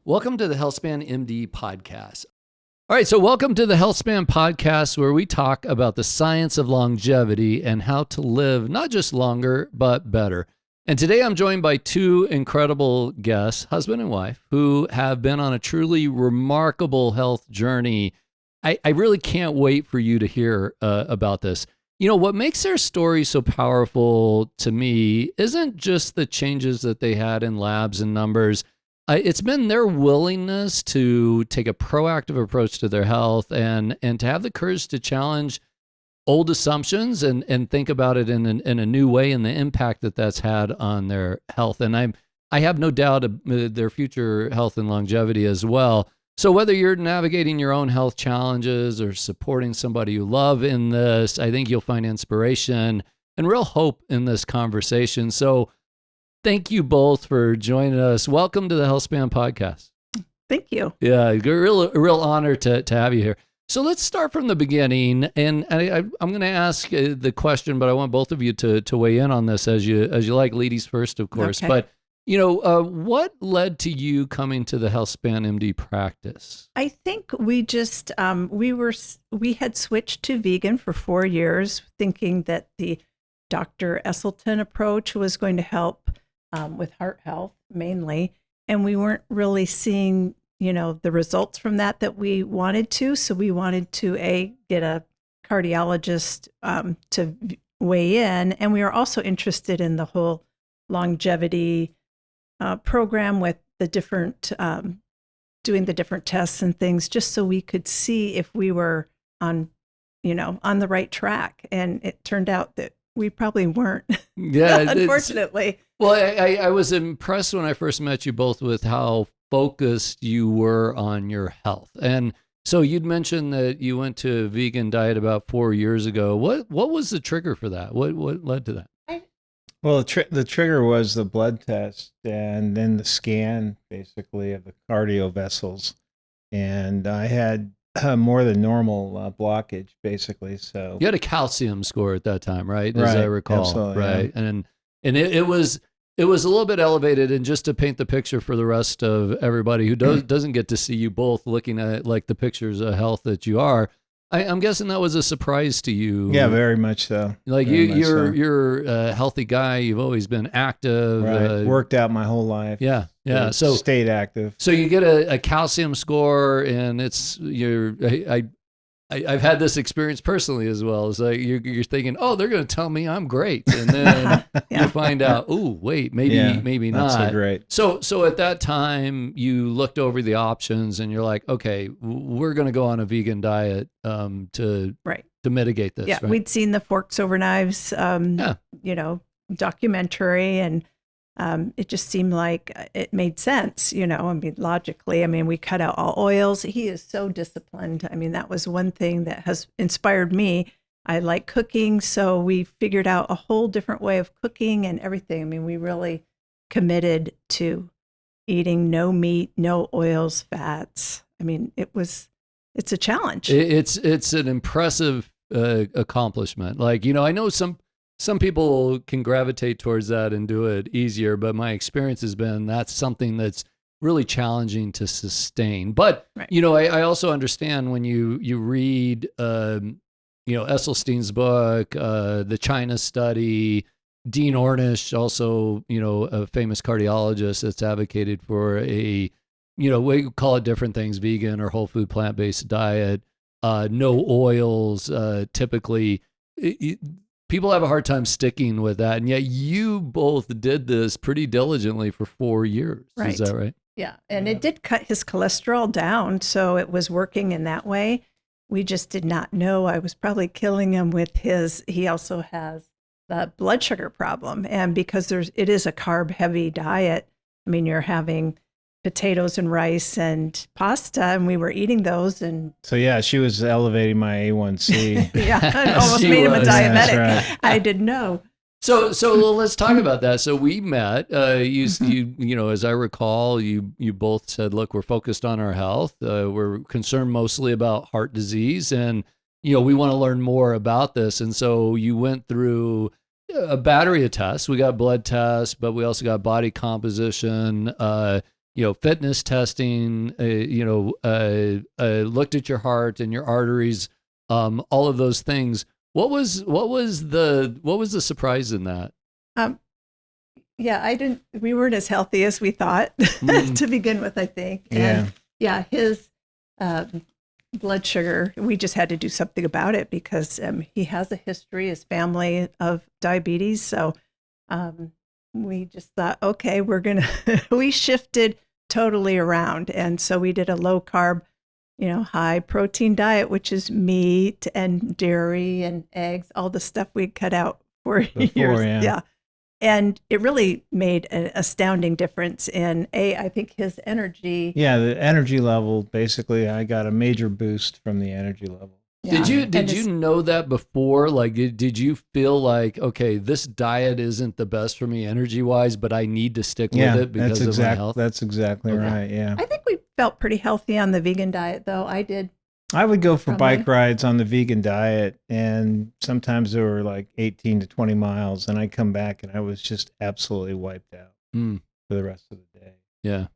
Welcome to the HealthspanMD Podcast. All right, so welcome to the HealthspanMD Podcast, where we talk about the science of longevity and how to live not just longer, but better. And today I'm joined by two incredible guests, husband and wife, who have been on a truly remarkable health journey. I really can't wait for you to hear about this. You know, what makes their story so powerful to me isn't just the changes that they had in labs and numbers. It's been their willingness to take a proactive approach to their health and to have the courage to challenge old assumptions and think about it in a new way and the impact that that's had on their health. And I have no doubt of their future health and longevity as well. So whether you're navigating your own health challenges or supporting somebody you love in this, I think you'll find inspiration and real hope in this conversation. So thank you both for joining us. Welcome to the HealthspanMD Podcast. Thank you. Yeah, a real honor to have you here. So let's start from the beginning, and I'm going to ask the question, but I want both of you to weigh in on this as you like. Ladies first, of course. Okay. But you know, what led to you coming to the HealthspanMD practice? I think we just we had switched to vegan for 4 years, thinking that the Dr. Esselstyn approach was going to help with heart health mainly, and we weren't really seeing, you know, the results from that we wanted to. So we wanted to get a cardiologist to weigh in, and we were also interested in the whole longevity program with the different doing the different tests and things, just so we could see if we were on the right track. And it turned out that we probably weren't. Yeah, unfortunately. Well, I was impressed when I first met you both with how focused you were on your health. And so you'd mentioned that you went to a vegan diet about 4 years ago. What was the trigger for that? What led to that? Well, the trigger was the blood test and then the scan, basically, of the cardio vessels. And I had more than normal blockage, basically. So you had a calcium score at that time, right? As right, I recall, absolutely, right? Yeah. And it was a little bit elevated. And just to paint the picture for the rest of everybody who doesn't get to see you both looking at like the pictures of health that you are, I'm guessing that was a surprise to you. Yeah, very much so. Like you're a healthy guy. You've always been active. Right. Worked out my whole life. Yeah. So stayed active. So you get a calcium score, and I've had this experience personally as well. It's like you're thinking, oh, they're going to tell me I'm great, and then you find out, oh, wait, maybe not. Not so great. So at that time, you looked over the options, and you're like, okay, we're going to go on a vegan diet to mitigate this. Yeah, right? We'd seen the Forks Over Knives, documentary, and it just seemed like it made sense, logically. We cut out all oils. He is so disciplined. That was one thing that has inspired me. I like cooking, so we figured out a whole different way of cooking and everything. We really committed to eating no meat, no oils, fats. It's a challenge. It's an impressive accomplishment. Like, I know some people can gravitate towards that and do it easier, but my experience has been that's something that's really challenging to sustain. But, I also understand when you read, Esselstyn's book, the China study, Dean Ornish, also, a famous cardiologist that's advocated for we call it different things, vegan or whole food, plant-based diet, no oils, typically. People have a hard time sticking with that, and yet you both did this pretty diligently for 4 years. Right. Is that right? Yeah, and it did cut his cholesterol down, so it was working in that way. We just did not know I was probably killing him with he also has the blood sugar problem, and because it is a carb-heavy diet, you're having potatoes and rice and pasta, and we were eating those. And so, yeah, she was elevating my A1C. Yeah, I almost made him a diabetic. Right. I didn't know. So let's talk about that. So we met, you as I recall, you both said, look, we're focused on our health. We're concerned mostly about heart disease, and, we want to learn more about this. And so you went through a battery of tests. We got blood tests, but we also got body composition, fitness testing, looked at your heart and your arteries, all of those things. What was the surprise in that? We weren't as healthy as we thought to begin with, I think. And his blood sugar, we just had to do something about it because he has a history, his family, of diabetes. So we just thought, okay, we shifted totally around. And so we did a low carb, high protein diet, which is meat and dairy and eggs, all the stuff we cut out for years. Yeah. And it really made an astounding difference in I think his energy. Yeah, the energy level, basically, I got a major boost from the energy level. Yeah. Did you know that before? Like, did you feel like, okay, this diet isn't the best for me energy wise, but I need to stick with it because of my health? That's exactly right. Yeah. I think we felt pretty healthy on the vegan diet, though. I did. I would go for bike rides on the vegan diet, and sometimes they were like 18 to 20 miles, and I'd come back and I was just absolutely wiped out for the rest of the day. Yeah.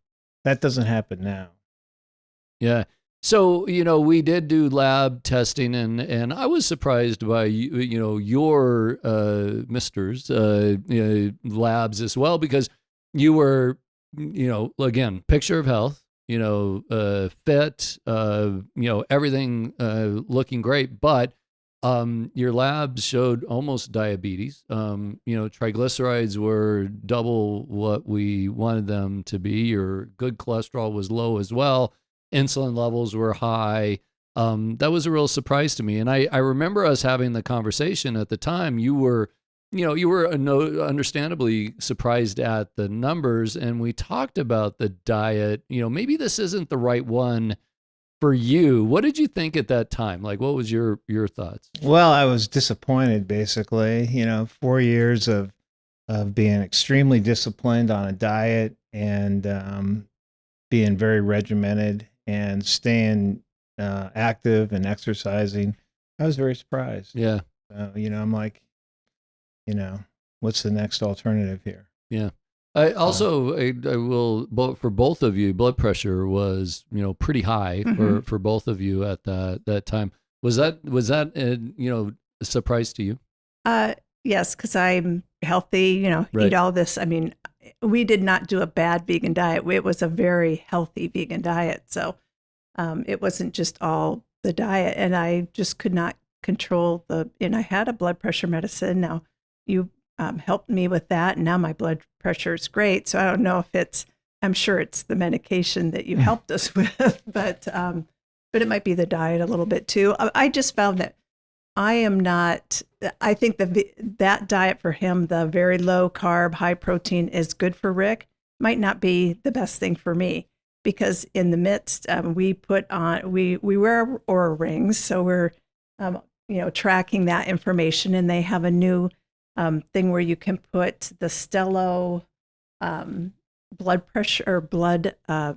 That doesn't happen now. Yeah. So, we did do lab testing, and I was surprised by, your misters labs as well, because you were, again, picture of health, fit, everything looking great, but your labs showed almost diabetes. Triglycerides were double what we wanted them to be. Your good cholesterol was low as well. Insulin levels were high. That was a real surprise to me. And I remember us having the conversation at the time. You were understandably surprised at the numbers, and we talked about the diet. Maybe this isn't the right one for you. What did you think at that time? Like, what was your thoughts? Well, I was disappointed, basically. 4 years of being extremely disciplined on a diet and being very regimented and staying active and exercising. I was very surprised. Yeah. I'm like, what's the next alternative here? Yeah. I also, I will, for both of you, blood pressure was, pretty high for both of you at that time. Was that a surprise to you? Yes, because I'm healthy, Right. eat all this. I mean, we did not do a bad vegan diet. It was a very healthy vegan diet. So it wasn't just all the diet. And I just could not control and I had a blood pressure medicine. Now you helped me with that. And now my blood pressure is great. So I don't know if I'm sure it's the medication that you helped us with, but it might be the diet a little bit too. I just found that I am not, I think that diet for him, the very low carb, high protein, is good for Rick, might not be the best thing for me, because in the midst, we wear Oura rings. So we're, tracking that information, and they have a new thing where you can put the Stello blood pressure or blood, to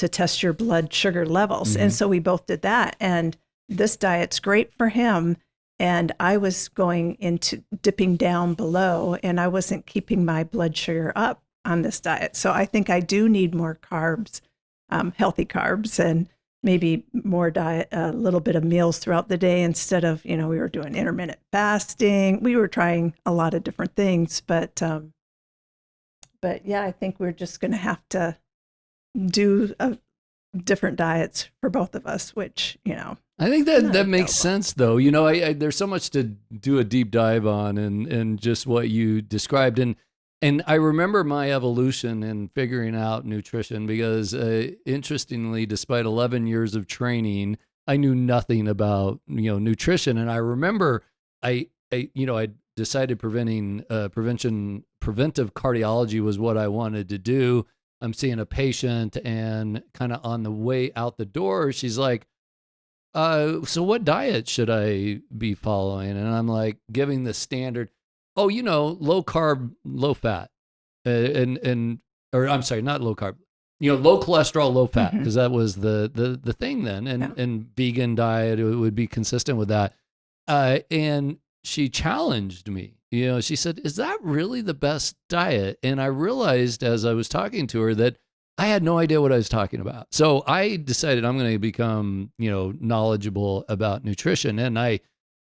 test your blood sugar levels. Mm-hmm. And so we both did that. And this diet's great for him. And I was going into dipping down below, and I wasn't keeping my blood sugar up on this diet. So I think I do need more carbs, healthy carbs, and maybe more diet, a little bit of meals throughout the day instead of, we were doing intermittent fasting. We were trying a lot of different things, but yeah, I think we're just going to have to do different diets for both of us, which, I think that makes sense, though. There's so much to do a deep dive on, and just what you described. And I remember my evolution in figuring out nutrition because, interestingly, despite 11 years of training, I knew nothing about, nutrition. And I remember I decided preventive cardiology was what I wanted to do. I'm seeing a patient, and kind of on the way out the door, she's like, so what diet should I be following? And I'm like, giving the standard, low carb, low fat, or I'm sorry, not low carb, low cholesterol, low fat, because that was the thing then. And vegan diet, it would be consistent with that. And she challenged me, she said, is that really the best diet? And I realized as I was talking to her that I had no idea what I was talking about. So I decided I'm going to become, knowledgeable about nutrition. And I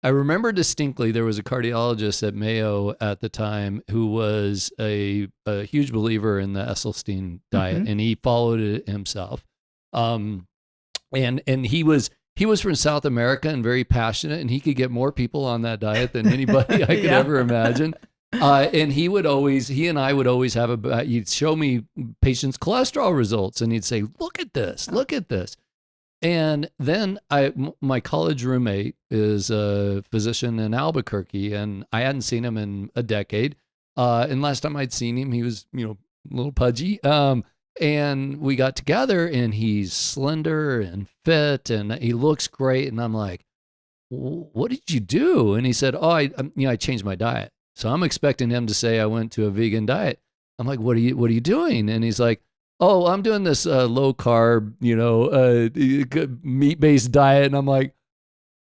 remember distinctly there was a cardiologist at Mayo at the time who was a huge believer in the Esselstyn diet, and he followed it himself. And he was from South America and very passionate, and he could get more people on that diet than anybody I could ever imagine. And he and I would always have he'd show me patients' cholesterol results, and he'd say, look at this. And then my college roommate is a physician in Albuquerque, and I hadn't seen him in a decade. And last time I'd seen him, he was, a little pudgy. And we got together, and he's slender and fit, and he looks great. And I'm like, what did you do? And he said, I changed my diet. So I'm expecting him to say I went to a vegan diet. I'm like, what are you doing? And he's like, oh, I'm doing this low carb, meat-based diet. And I'm like,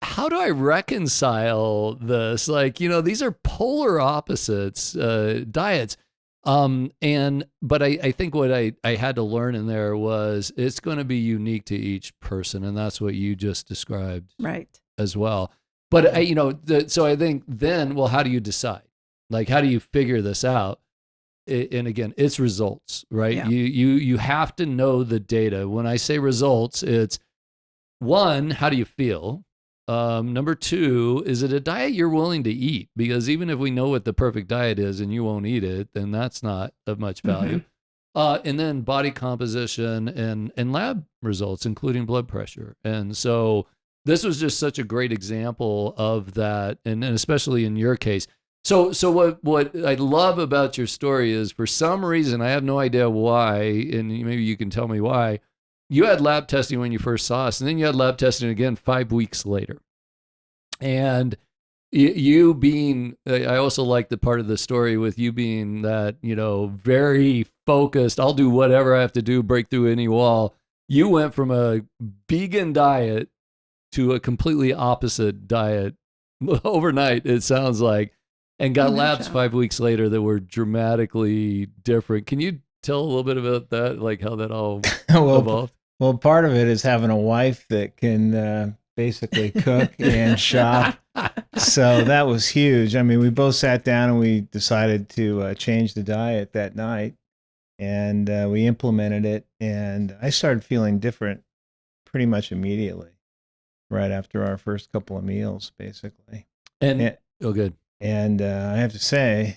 how do I reconcile this? Like, these are polar opposites, diets. But I think what I had to learn in there was it's going to be unique to each person. And that's what you just described. Right. As well. But so I think then, well, how do you decide? Like, how do you figure this out? And again, it's results, right? Yeah. You have to know the data. When I say results, it's one, how do you feel? Number two, is it a diet you're willing to eat? Because even if we know what the perfect diet is and you won't eat it, then that's not of much value. And then body composition and lab results, including blood pressure. And so this was just such a great example of that, and especially in your case. So what I love about your story is, for some reason, I have no idea why, and maybe you can tell me why, you had lab testing when you first saw us, and then you had lab testing again 5 weeks later. And you being, I also like the part of the story with you being that, very focused, I'll do whatever I have to do, break through any wall. You went from a vegan diet to a completely opposite diet overnight, it sounds like, and got labs 5 weeks later that were dramatically different. Can you tell a little bit about that, like how that all evolved? Well, part of it is having a wife that can basically cook and shop. So that was huge. I mean, we both sat down and we decided to change the diet that night, and we implemented it. And I started feeling different pretty much immediately, right after our first couple of meals, basically. Oh, good. And I have to say,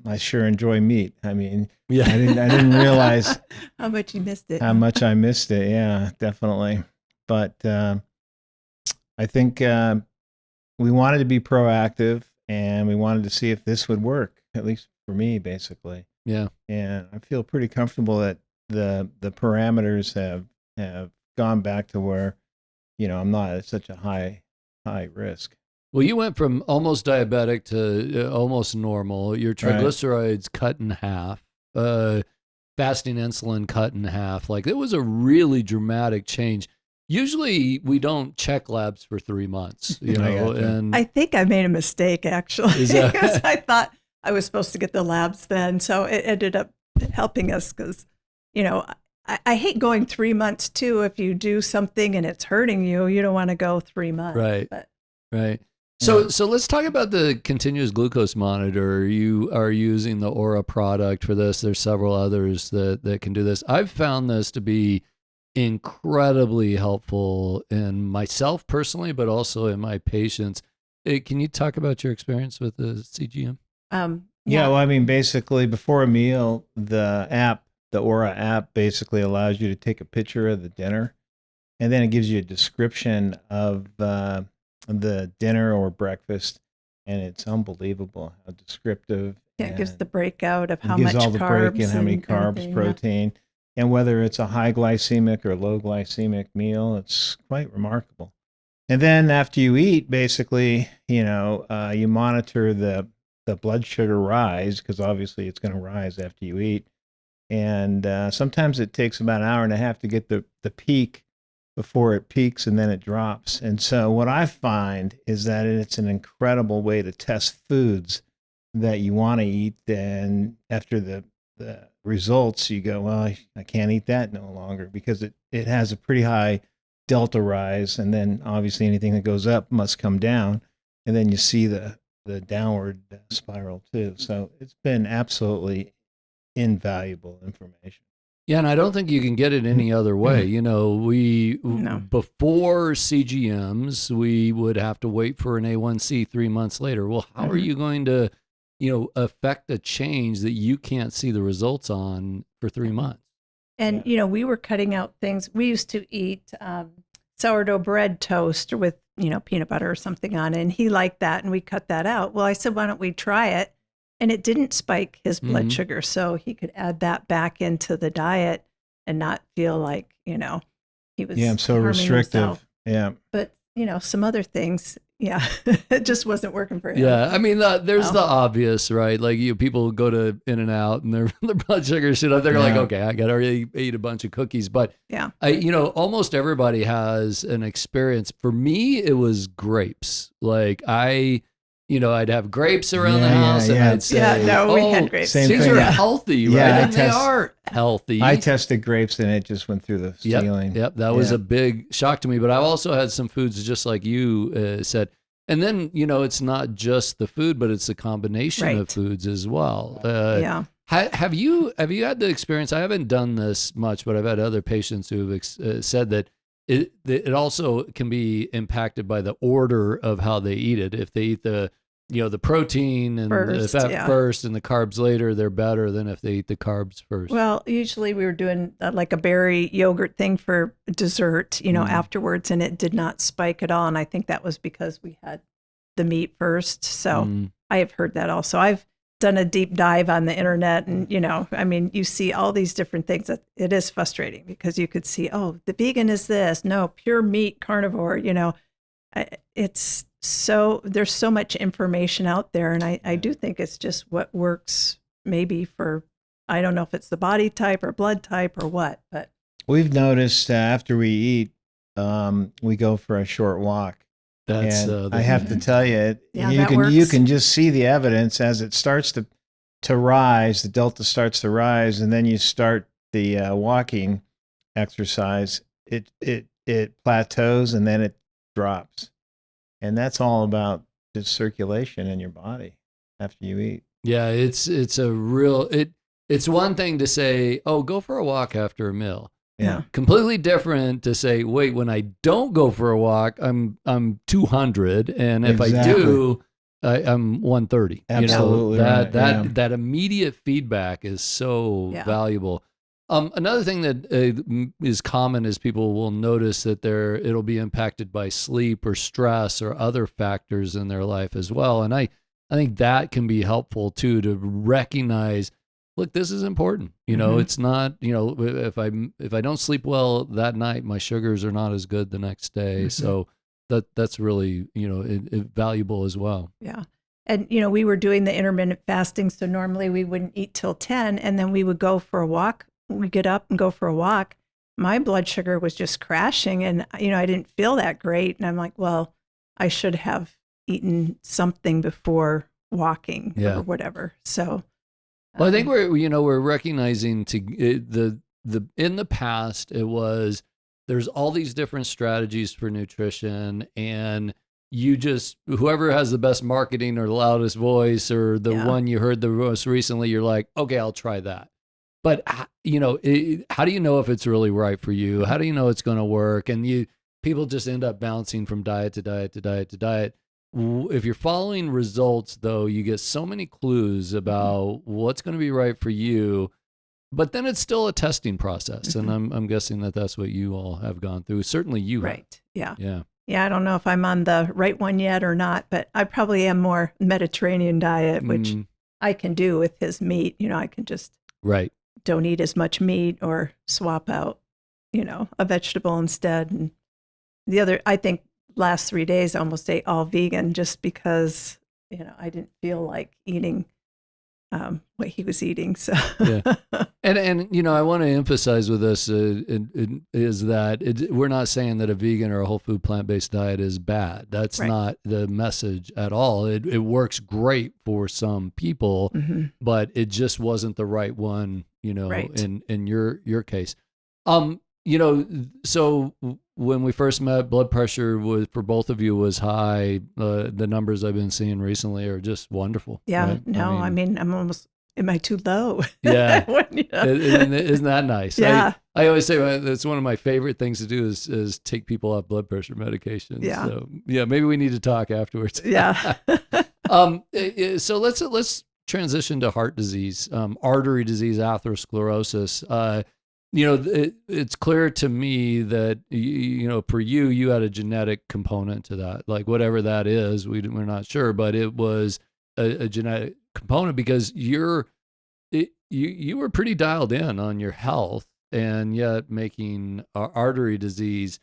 I sure enjoy meat. I mean, I didn't realize how much you missed it. How much I missed it. Yeah, definitely. But I think we wanted to be proactive, and we wanted to see if this would work, at least for me, basically. Yeah. And I feel pretty comfortable that the parameters have gone back to where, I'm not at such a high risk. Well, you went from almost diabetic to almost normal. Your triglycerides cut in half, fasting insulin cut in half. Like, it was a really dramatic change. Usually we don't check labs for 3 months, and I think I made a mistake, actually, because I thought I was supposed to get the labs then. So it ended up helping us because, I hate going 3 months too. If you do something and it's hurting you, you don't want to go 3 months. Right. Right. So let's talk about the continuous glucose monitor. You are using the Aura product for this. There's several others that can do this. I've found this to be incredibly helpful in myself personally, but also in my patients. Can you talk about your experience with the CGM? Yeah, well, I mean, basically before a meal, the Aura app basically allows you to take a picture of the dinner, and then it gives you a description of the dinner or breakfast, and it's unbelievable how descriptive. Yeah, it gives the breakout of how much much all the carbs break and how many carbs, protein, and whether it's a high glycemic or low glycemic meal. It's quite remarkable. And then after you eat, basically, you monitor the blood sugar rise, because obviously it's going to rise after you eat. And sometimes it takes about an hour and a half to get the peak before it peaks, and then it drops. And so what I find is that it's an incredible way to test foods that you want to eat, then after the results, you go, well, I can't eat that no longer because it has a pretty high delta rise, and then obviously anything that goes up must come down, and then you see the downward spiral too. So it's been absolutely invaluable information. Yeah, and I don't think you can get it any other way. You know, before CGMs, we would have to wait for an A1C 3 months later. Well, how are you going to, affect a change that you can't see the results on for 3 months? And, we were cutting out things. We used to eat sourdough bread toast with, peanut butter or something on it. And he liked that. And we cut that out. Well, I said, why don't we try it? And it didn't spike his blood sugar. So he could add that back into the diet and not feel like, he was I'm so restrictive. Himself. Yeah. But, some other things, it just wasn't working for him. Yeah, I mean, there's the obvious, right? Like people go to In-N-Out and their blood sugar shit up. They're like, okay, I got to already eat a bunch of cookies. But almost everybody has an experience. For me, it was grapes. Like I'd have grapes around the house, and I'd say, we had grapes. These are healthy, right? Yeah, and they are healthy. I tested grapes, and it just went through the ceiling. Yep, that was a big shock to me. But I also had some foods, just like you said. And then, it's not just the food, but it's a combination of foods as well. Have you had the experience? I haven't done this much, but I've had other patients who've said that it also can be impacted by the order of how they eat it. If they eat the protein and the fat first and the carbs later, they're better than if they eat the carbs first. Well, usually we were doing like a berry yogurt thing for dessert, afterwards, and it did not spike at all. And I think that was because we had the meat first. So I have heard that also. I've done a deep dive on the internet, and you see all these different things. That it is frustrating because you could see, the vegan is this, no, pure meat carnivore. It's so there's so much information out there, and I do think it's just what works. Maybe for, I don't know if it's the body type or blood type or what, but we've noticed after we eat, we go for a short walk. That's I have to tell you, you can just see the evidence as it starts to rise. The delta starts to rise, and then you start the walking exercise. It plateaus, and then it drops, and that's all about just circulation in your body after you eat. Yeah, it's one thing to say, go for a walk after a meal. Yeah. Completely different to say, wait, when I don't go for a walk, I'm 200, and if I do, I'm 130. Absolutely. That immediate feedback is so valuable. Another thing that is common is people will notice that it'll be impacted by sleep or stress or other factors in their life as well. And I think that can be helpful too, to recognize, look, this is important. It's not, if I don't sleep well that night, my sugars are not as good the next day. So that's really, valuable as well. Yeah. And, we were doing the intermittent fasting. So normally we wouldn't eat till 10, and then we would go for a walk. We get up and go for a walk. My blood sugar was just crashing, and, I didn't feel that great. And I'm like, well, I should have eaten something before walking or whatever. So. Well, I think we're recognizing in the past it was, there's all these different strategies for nutrition, and whoever has the best marketing or the loudest voice or the one you heard the most recently, you're like, okay, I'll try that. But how do you know if it's really right for you? How do you know it's going to work? And people just end up bouncing from diet to diet to diet to diet. If you're following results, though, you get so many clues about what's going to be right for you, but then it's still a testing process. And I'm guessing that's what you all have gone through. Certainly you have. Right. Yeah. Yeah. Yeah. I don't know if I'm on the right one yet or not, but I probably am more Mediterranean diet, which I can do with his meat. I can just don't eat as much meat or swap out, a vegetable instead. And the other, I think, last 3 days I almost ate all vegan just because I didn't feel like eating what he was eating. So yeah. And I want to emphasize with this is that we're not saying that a vegan or a whole food plant-based diet is bad. That's Right. not the message at all. It works great for some people, but it just wasn't the right one, Right. in your case. So when we first met, blood pressure for both of you was high. The numbers I've been seeing recently are just wonderful. yeah, right? no, I mean, I'm almost, am I too low? Yeah. When, Isn't that nice? Yeah. I always say it's one of my favorite things to do is take people off blood pressure medications. Yeah. So maybe we need to talk afterwards. Yeah. So let's transition to heart disease, artery disease, atherosclerosis. It's clear to me that for you had a genetic component to that, like whatever that is. We're not sure, but it was a genetic component because you were pretty dialed in on your health, and yet making artery disease.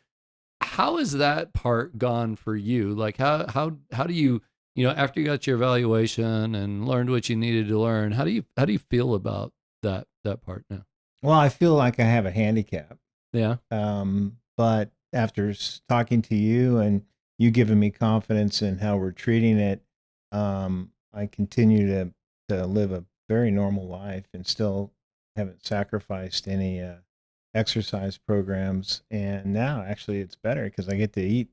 How has that part gone for you? Like how do you after you got your evaluation and learned what you needed to learn, how do you feel about that part now? Well, I feel like I have a handicap. Yeah. But after talking to you and you giving me confidence in how we're treating it, I continue to live a very normal life and still haven't sacrificed any exercise programs. And now actually it's better because I get to eat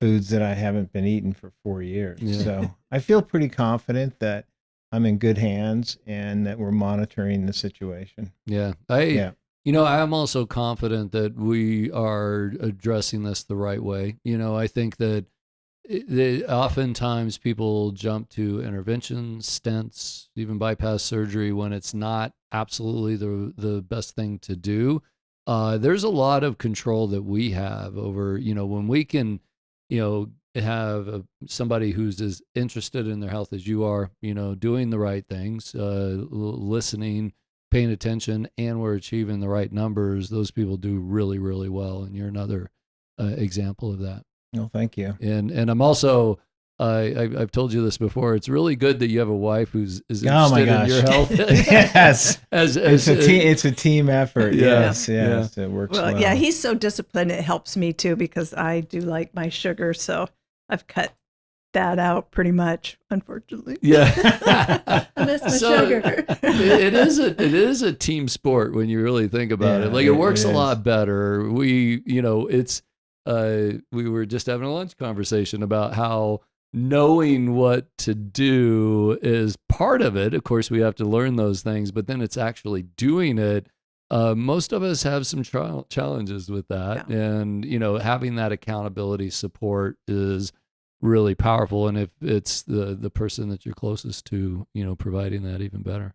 foods that I haven't been eating for 4 years. Yeah. So I feel pretty confident that I'm in good hands and that we're monitoring the situation. Yeah. I'm also confident that we are addressing this the right way. I think that oftentimes people jump to interventions, stents, even bypass surgery when it's not absolutely the best thing to do. There's a lot of control that we have over, when we can, have somebody who's as interested in their health as you are, doing the right things, listening, paying attention, and we're achieving the right numbers. Those people do really, really well. And you're another example of that. Well, thank you. And I'm also, I've told you this before. It's really good that you have a wife who's interested in your health. Yes, it's a team effort. Yeah. Yes, it works Well, well. yeah, he's so disciplined. It helps me too because I do like my sugar, so I've cut that out pretty much, unfortunately. Yeah. I miss my sugar. it is a team sport when you really think about it. Like it works a lot better. We were just having a lunch conversation about how knowing what to do is part of it. Of course, we have to learn those things, but then it's actually doing it. Most of us have some challenges with that. Yeah. And, having that accountability support is really powerful. And if it's the person that you're closest to, providing that, even better.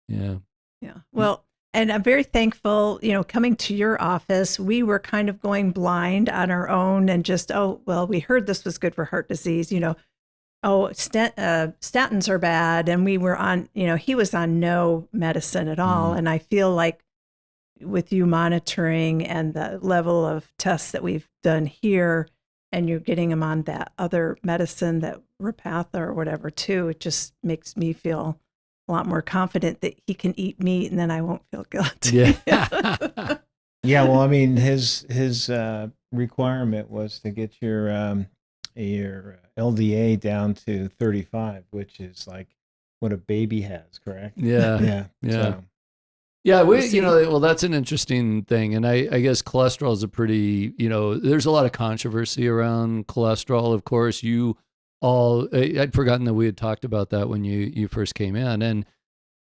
Yeah. Yeah. Well, and I'm very thankful, coming to your office, we were kind of going blind on our own and just, we heard this was good for heart disease, statins are bad. And we were on, he was on no medicine at all. And I feel like with you monitoring and the level of tests that we've done here, and you're getting him on that other medicine, that Repatha or whatever too, it just makes me feel a lot more confident that he can eat meat and then I won't feel guilty. Yeah. Yeah. Well, I mean, his requirement was to get your LDA down to 35, which is like what a baby has, correct? Yeah. Yeah. So. Yeah, well, that's an interesting thing. And I guess cholesterol is a pretty, there's a lot of controversy around cholesterol. Of course, I'd forgotten that we had talked about that when you first came in. And,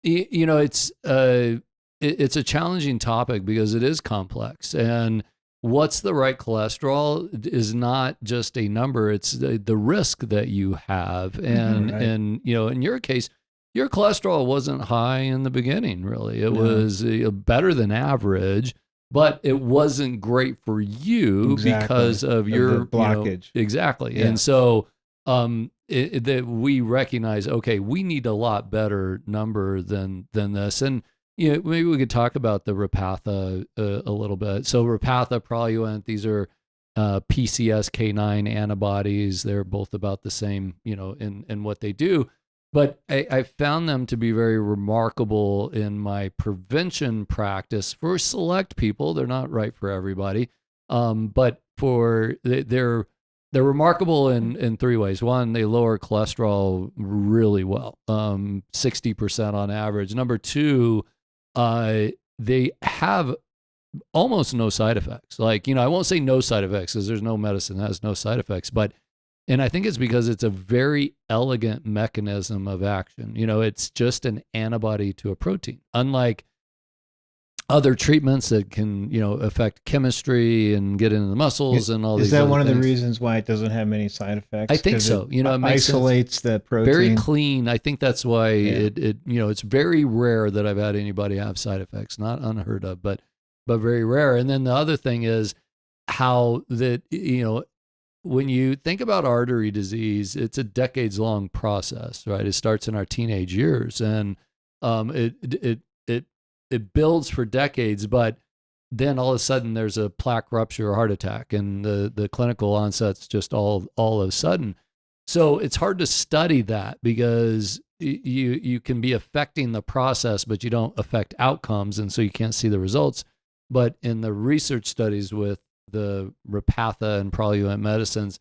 it's a challenging topic because it is complex. And what's the right cholesterol is not just a number, it's the risk that you have. And, right. and in your case, your cholesterol wasn't high in the beginning, really. It was better than average, but it wasn't great for you because of your blockage. Exactly. Yeah. And so that we recognize, okay, we need a lot better number than this. And maybe we could talk about the Repatha a little bit. So Repatha, Praluent, these are PCSK9 antibodies. They're both about the same, in what they do. But I found them to be very remarkable in my prevention practice for select people. They're not right for everybody, but they're remarkable in three ways. One, they lower cholesterol really well, 60% on average. Number two, they have almost no side effects. Like, I won't say no side effects because there's no medicine that has no side effects, and I think it's because it's a very elegant mechanism of action. It's just an antibody to a protein, unlike other treatments that can, affect chemistry and get into the muscles and all these. Is that one of the things. reasons why it doesn't have many side effects? I think so. It makes isolates the protein. Very clean. I think that's why it's very rare that I've had anybody have side effects. Not unheard of, but very rare. And then the other thing is how that, when you think about artery disease, it's a decades-long process, right? It starts in our teenage years, and it builds for decades, but then all of a sudden there's a plaque rupture or heart attack, and the clinical onset's just all of a sudden. So it's hard to study that because you can be affecting the process, but you don't affect outcomes, and so you can't see the results. But in the research studies with the Repatha and Praluent medicines,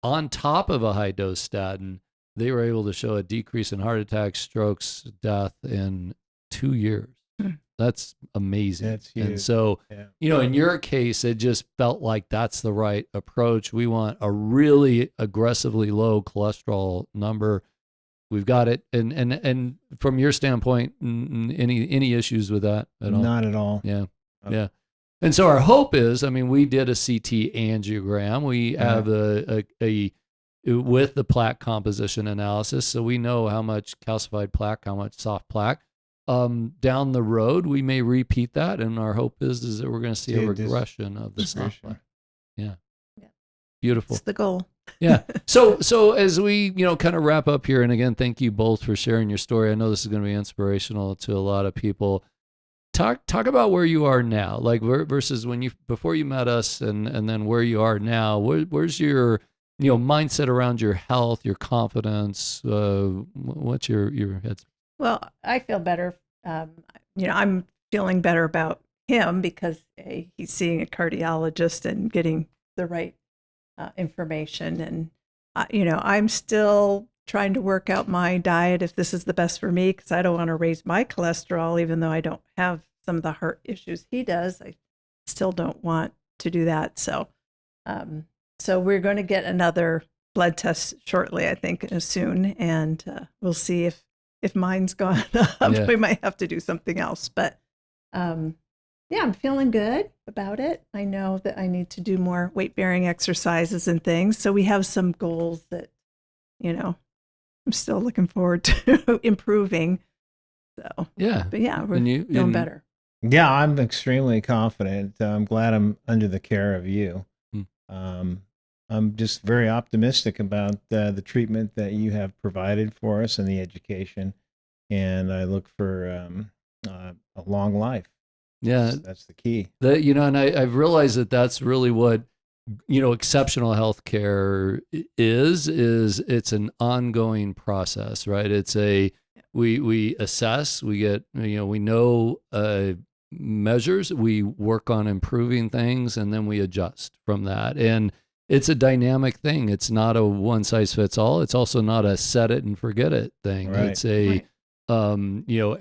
on top of a high-dose statin, they were able to show a decrease in heart attacks, strokes, death in 2 years. That's amazing. That's huge. And so, in your case, it just felt like that's the right approach. We want a really aggressively low cholesterol number. We've got it. And from your standpoint, any issues with that at all? Not at all. Yeah. Yeah. And so our hope is, we did a CT angiogram. We have a with the plaque composition analysis, so we know how much calcified plaque, how much soft plaque. Down the road, we may repeat that, and our hope is that we're going to see a regression of the soft plaque. Yeah. Beautiful. That's the goal. Yeah. So as we, kind of wrap up here, and again, thank you both for sharing your story. I know this is going to be inspirational to a lot of people. Talk about where you are now, like versus before you met us, and then where you are now. Where's your mindset around your health, your confidence? What's your head? Well, I feel better. I'm feeling better about him because he's seeing a cardiologist and getting the right information, and I'm still trying to work out my diet if this is the best for me, because I don't want to raise my cholesterol, even though I don't have some of the heart issues he does. I still don't want to do that. So we're going to get another blood test shortly, I think, soon, and we'll see if mine's gone up. Yeah. We might have to do something else. But I'm feeling good about it. I know that I need to do more weight-bearing exercises and things. So we have some goals that, I'm still looking forward to improving. So, yeah. But we're feeling better. Yeah, I'm extremely confident. I'm glad I'm under the care of you. I'm just very optimistic about the treatment that you have provided for us and the education, and I look for a long life. Yeah, that's the key. And I've realized that that's really what exceptional healthcare is it's an ongoing process, right? It's we assess, we get we know measures, we work on improving things, and then we adjust from that. And it's a dynamic thing. It's not a one size fits all. It's also not a set it and forget it thing. Right. It's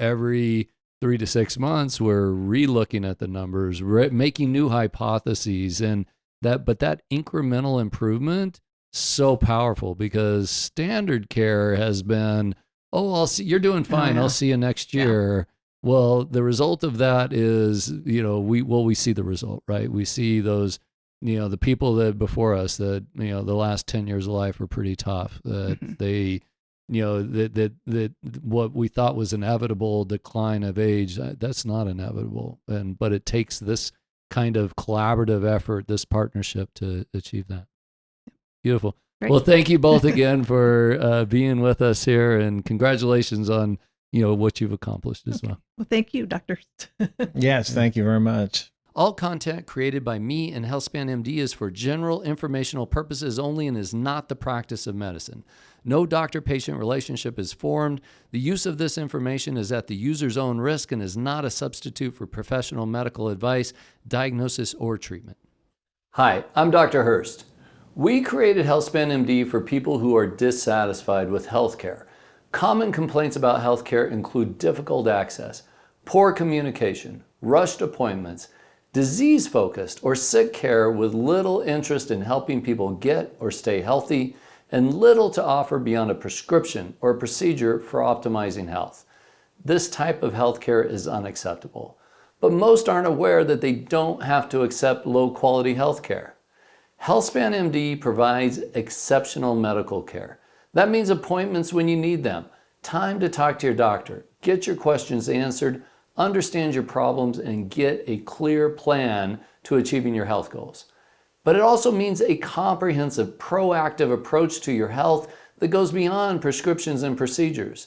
every 3 to 6 months we're re-looking at the numbers, making new hypotheses, but that incremental improvement, so powerful, because standard care has been, I'll see, you're doing fine. I'll see you next year. Yeah. Well, the result of that is, we see the result, right? We see those, the people that before us that, the last 10 years of life were pretty tough, that they, that what we thought was inevitable decline of age, that's not inevitable. But it takes this kind of collaborative effort, this partnership to achieve that. Beautiful. Great. Well, thank you both again for being with us here, and congratulations on, what you've accomplished as well. Well, thank you, Doctor. Yes, thank you very much. All content created by me and HealthspanMD is for general informational purposes only and is not the practice of medicine. No doctor-patient relationship is formed. The use of this information is at the user's own risk and is not a substitute for professional medical advice, diagnosis, or treatment. Hi, I'm Dr. Hurst. We created HealthspanMD for people who are dissatisfied with healthcare. Common complaints about healthcare include difficult access, poor communication, rushed appointments, disease-focused or sick care with little interest in helping people get or stay healthy, and little to offer beyond a prescription or a procedure for optimizing health. This type of healthcare is unacceptable, but most aren't aware that they don't have to accept low-quality healthcare. HealthspanMD provides exceptional medical care. That means appointments when you need them, time to talk to your doctor, get your questions answered, understand your problems, and get a clear plan to achieving your health goals. But it also means a comprehensive, proactive approach to your health that goes beyond prescriptions and procedures.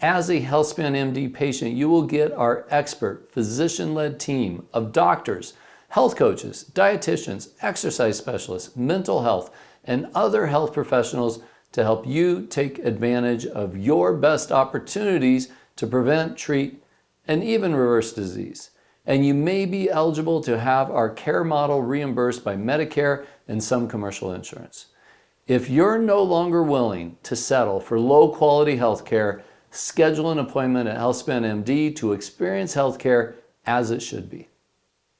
As a HealthspanMD patient, you will get our expert, physician-led team of doctors, health coaches, dietitians, exercise specialists, mental health, and other health professionals to help you take advantage of your best opportunities to prevent, treat, and even reverse disease. And you may be eligible to have our care model reimbursed by Medicare and some commercial insurance. If you're no longer willing to settle for low-quality health care, schedule an appointment at HealthspanMD to experience health care as it should be.